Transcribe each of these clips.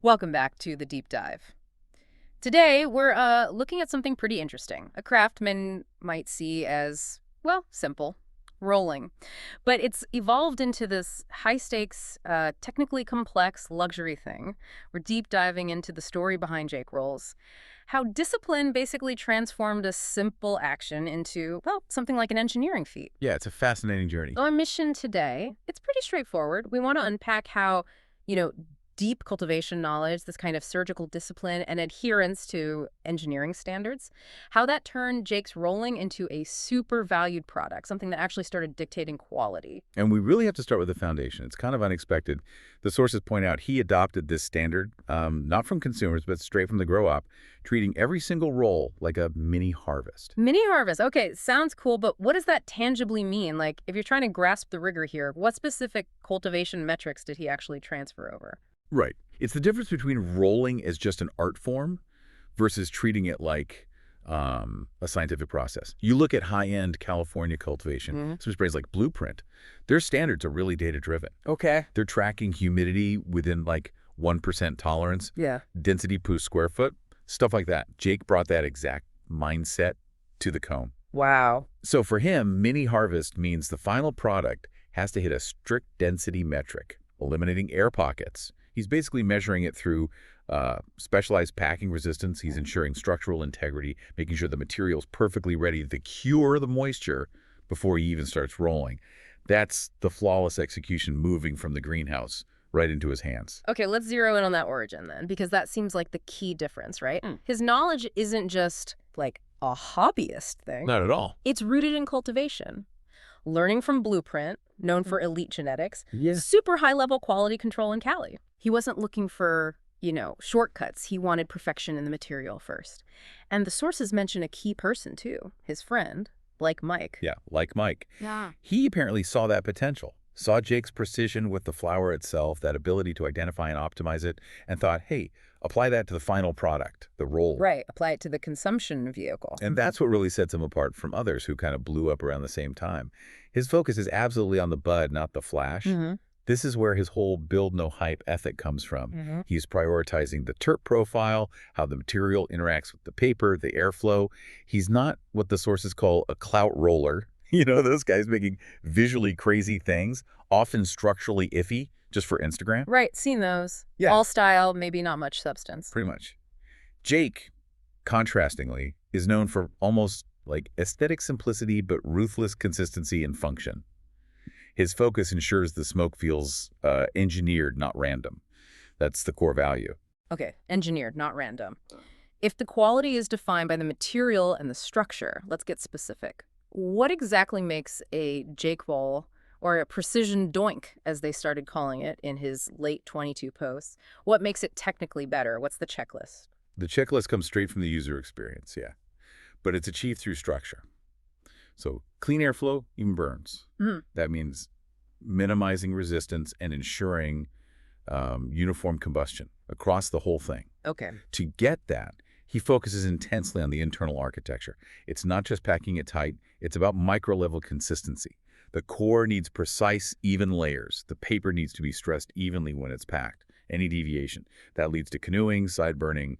Welcome back to the deep dive. Today, we're looking at something pretty interesting. A craftsman might see as, well, simple, rolling. But it's evolved into this high-stakes, technically complex luxury thing. We're deep diving into the story behind Jake Rollz. How discipline basically transformed a simple action into, well, something like an engineering feat. Yeah, it's a fascinating journey. Our mission today, it's pretty straightforward. We want to unpack how, you know, deep cultivation knowledge, this kind of surgical discipline and adherence to engineering standards, how that turned Jake's rolling into a super valued product, something that actually started dictating quality. And we really have to start with the foundation. It's kind of unexpected. The sources point out he adopted this standard, not from consumers, but straight from the grow-op, treating every single roll like a mini harvest. Mini harvest. Okay, sounds cool, but what does that tangibly mean? Like, if you're trying to grasp the rigor here, what specific cultivation metrics did he actually transfer over? Right. It's the difference between rolling as just an art form versus treating it like a scientific process. You look at high-end California cultivation, some sprays like Blueprint, their standards are really data-driven. Okay. They're tracking humidity within like 1% tolerance, Yeah. density per square foot, stuff like that. Jake brought that exact mindset to the cone. Wow. So for him, mini harvest means the final product has to hit a strict density metric, eliminating air pockets. He's basically measuring it through specialized packing resistance. He's ensuring structural integrity, making sure the material's perfectly ready to cure the moisture before he even starts rolling. That's the flawless execution moving from the greenhouse right into his hands. Okay, let's zero in on that origin then, because that seems like the key difference, right? His knowledge isn't just like a hobbyist thing. Not at all. It's rooted in cultivation. Learning from Blueprint, known for elite genetics, Yeah. super high-level quality control in Cali. He wasn't looking for, shortcuts. He wanted perfection in the material first. And the sources mention a key person, too, his friend, like Mike. Yeah, like Mike. Yeah. He apparently saw that potential, saw Jake's precision with the flower itself, that ability to identify and optimize it, and thought, hey, apply that to the final product, the roll. Right, apply it to the consumption vehicle. And that's what really sets him apart from others who kind of blew up around the same time. His focus is absolutely on the bud, not the flash. This is where his whole build no hype ethic comes from. He's prioritizing the terp profile, how the material interacts with the paper, the airflow. He's not what the sources call a clout roller. Those guys making visually crazy things, often structurally iffy, just for Instagram. Right, seen those. Yeah. All style, maybe not much substance. Pretty much. Jake, contrastingly, is known for almost like aesthetic simplicity but ruthless consistency and function. His focus ensures the smoke feels engineered, not random. That's the core value. Okay, engineered, not random. If the quality is defined by the material and the structure, let's get specific. What exactly makes a Jake roll, or a precision doink, as they started calling it in his late 22 posts, what makes it technically better? What's the checklist? The checklist comes straight from the user experience, yeah. But it's achieved through structure. So clean airflow, even burns. That means minimizing resistance and ensuring uniform combustion across the whole thing. Okay. To get that, he focuses intensely on the internal architecture. It's not just packing it tight, it's about micro-level consistency. The core needs precise, even layers. The paper needs to be stressed evenly when it's packed. Any deviation, that leads to canoeing, side burning,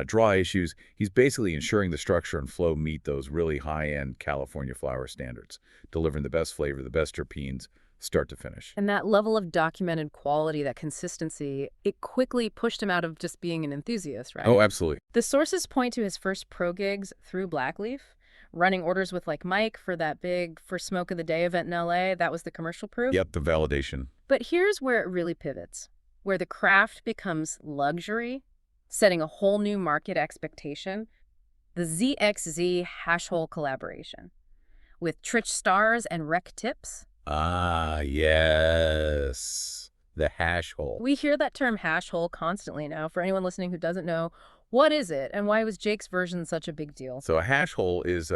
draw issues. He's basically ensuring the structure and flow meet those really high-end California flower standards, delivering the best flavor, the best terpenes, start to finish. And that level of documented quality, that consistency, it quickly pushed him out of just being an enthusiast, right? Oh, absolutely. The sources point to his first pro gigs through Blackleaf, running orders with like Mike for that big First Smoke of the Day event in LA. That was the commercial proof. Yep, the validation. But here's where it really pivots, where the craft becomes luxury, setting a whole new market expectation. The ZXZ hash hole collaboration with Trich Stars and Rec Tips. Ah, yes. The hash hole. We hear that term hash hole constantly now. For anyone listening who doesn't know, what is it and why was Jake's version such a big deal? So a hash hole is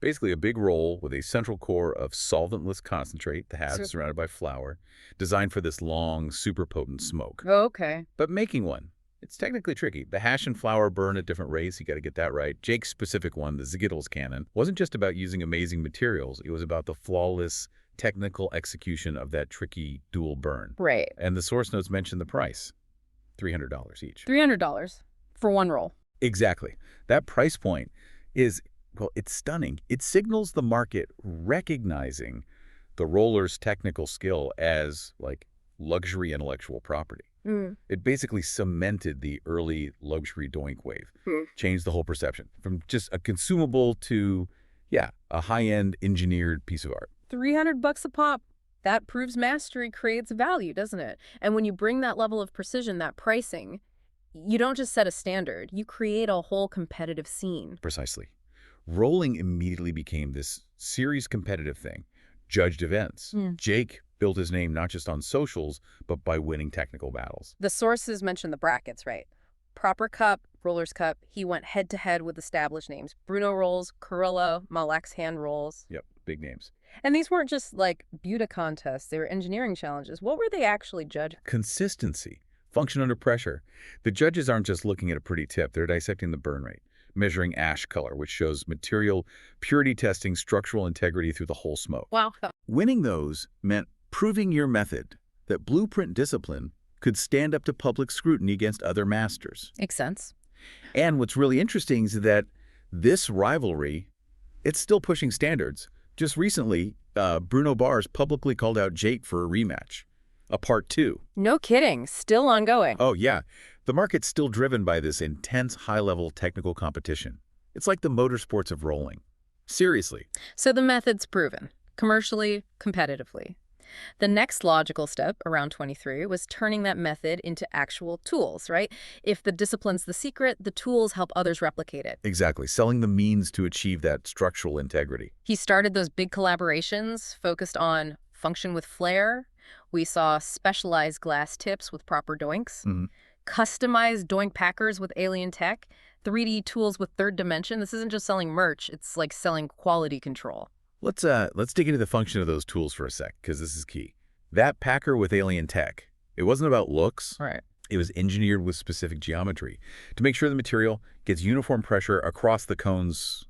basically a big roll with a central core of solventless concentrate, the hash surrounded by flour, designed for this long, super potent smoke. Oh, okay. But making one, it's technically tricky. The hash and flour burn at different rates. You got to get that right. Jake's specific one, the Skittles cannon, wasn't just about using amazing materials. It was about the flawless technical execution of that tricky dual burn. Right. And the source notes mention the price. $300 each. $300 for one roll. Exactly. That price point is, well, it's stunning. It signals the market recognizing the roller's technical skill as, like, luxury intellectual property. It basically cemented the early luxury doink wave, changed the whole perception from just a consumable to, yeah, a high-end engineered piece of art. $300 a pop. That proves mastery creates value, doesn't it? And when you bring that level of precision, that pricing, you don't just set a standard, you create a whole competitive scene. Precisely. Rolling immediately became this series competitive thing. Judged events. Jake built his name not just on socials, but by winning technical battles. The sources mention the brackets, right? Proper Cup, Roller's Cup, he went head-to-head with established names. Bruno Rolls, Corillo, Malek's hand rolls. Yep, big names. And these weren't just, like, beauty contests. They were engineering challenges. What were they actually judging? Consistency. Function under pressure. The judges aren't just looking at a pretty tip. They're dissecting the burn rate, measuring ash color, which shows material purity testing structural integrity through the whole smoke. Wow. Winning those meant proving your method, that blueprint discipline could stand up to public scrutiny against other masters. Makes sense. And what's really interesting is that this rivalry, it's still pushing standards. Just recently, Bruno Bars publicly called out Jake for a rematch, a part 2. No kidding. Still ongoing. Oh, yeah. The market's still driven by this intense, high-level technical competition. It's like the motorsports of rolling. Seriously. So the method's proven, commercially, competitively. The next logical step, around 23, was turning that method into actual tools, right? If the discipline's the secret, the tools help others replicate it. Exactly. Selling the means to achieve that structural integrity. He started those big collaborations focused on function with flair. We saw specialized glass tips with Proper Doinks, customized Doink packers with alien tech, 3D tools with third dimension. This isn't just selling merch, it's like selling quality control. Let's dig into the function of those tools for a sec, because this is key. That packer with alien tech, it wasn't about looks. Right. It was engineered with specific geometry to make sure the material gets uniform pressure across the cone's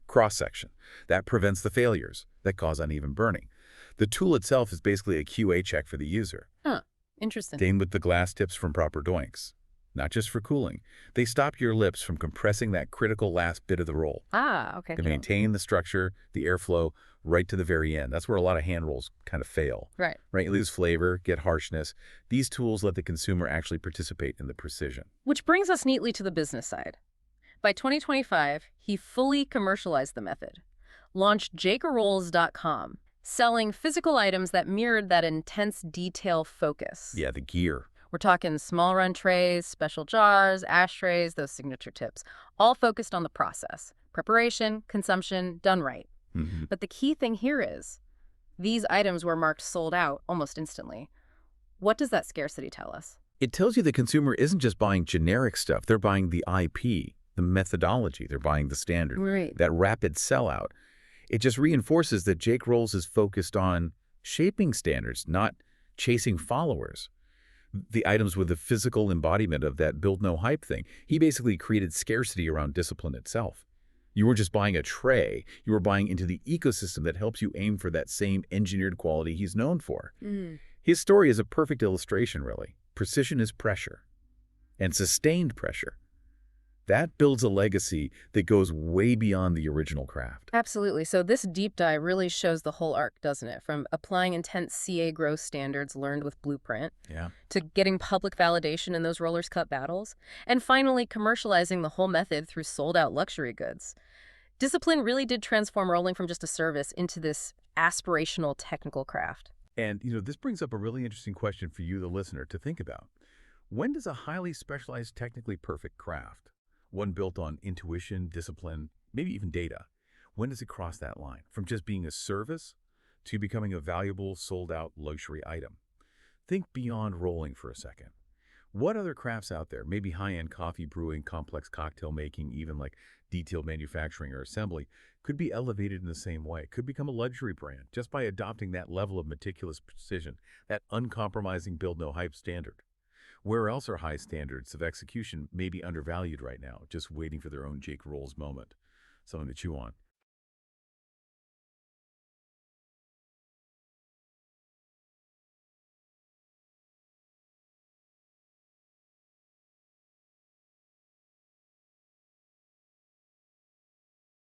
cross-section. That prevents the failures that cause uneven burning. The tool itself is basically a QA check for the user. Huh. Interesting. Same with the glass tips from Proper Doinks. Not just for cooling. They stop your lips from compressing that critical last bit of the roll. Okay. To maintain the structure, the airflow, right to the very end. That's where a lot of hand rolls kind of fail. Right. You lose flavor, get harshness. These tools let the consumer actually participate in the precision. Which brings us neatly to the business side. By 2025, he fully commercialized the method, launched jakerolls.com, selling physical items that mirrored that intense detail focus. Yeah, the gear. We're talking small run trays, special jars, ashtrays, those signature tips, all focused on the process. Preparation, consumption, done right. But the key thing here is, these items were marked sold out almost instantly. What does that scarcity tell us? It tells you the consumer isn't just buying generic stuff. They're buying the IP, the methodology. They're buying the standard. Right. That rapid sellout. It just reinforces that Jake Rolls is focused on shaping standards, not chasing followers. The items with the physical embodiment of that build no hype thing. He basically created scarcity around discipline itself. You were just buying a tray. You were buying into the ecosystem that helps you aim for that same engineered quality he's known for. His story is a perfect illustration, really. Precision is pressure, and sustained pressure. That builds a legacy that goes way beyond the original craft. Absolutely. So this deep dive really shows the whole arc, doesn't it? From applying intense CA growth standards learned with Blueprint, to getting public validation in those Rollers Cup battles, and finally commercializing the whole method through sold-out luxury goods. Discipline really did transform rolling from just a service into this aspirational technical craft. And, this brings up a really interesting question for you, the listener, to think about. When does a highly specialized, technically perfect craft, one built on intuition, discipline, maybe even data, when does it cross that line from just being a service to becoming a valuable, sold-out luxury item? Think beyond rolling for a second. What other crafts out there, maybe high-end coffee brewing, complex cocktail making, even like detailed manufacturing or assembly, could be elevated in the same way, could become a luxury brand just by adopting that level of meticulous precision, that uncompromising build-no-hype standard? Where else are high standards of execution maybe undervalued right now, just waiting for their own Jake Rolls moment? Something to chew on.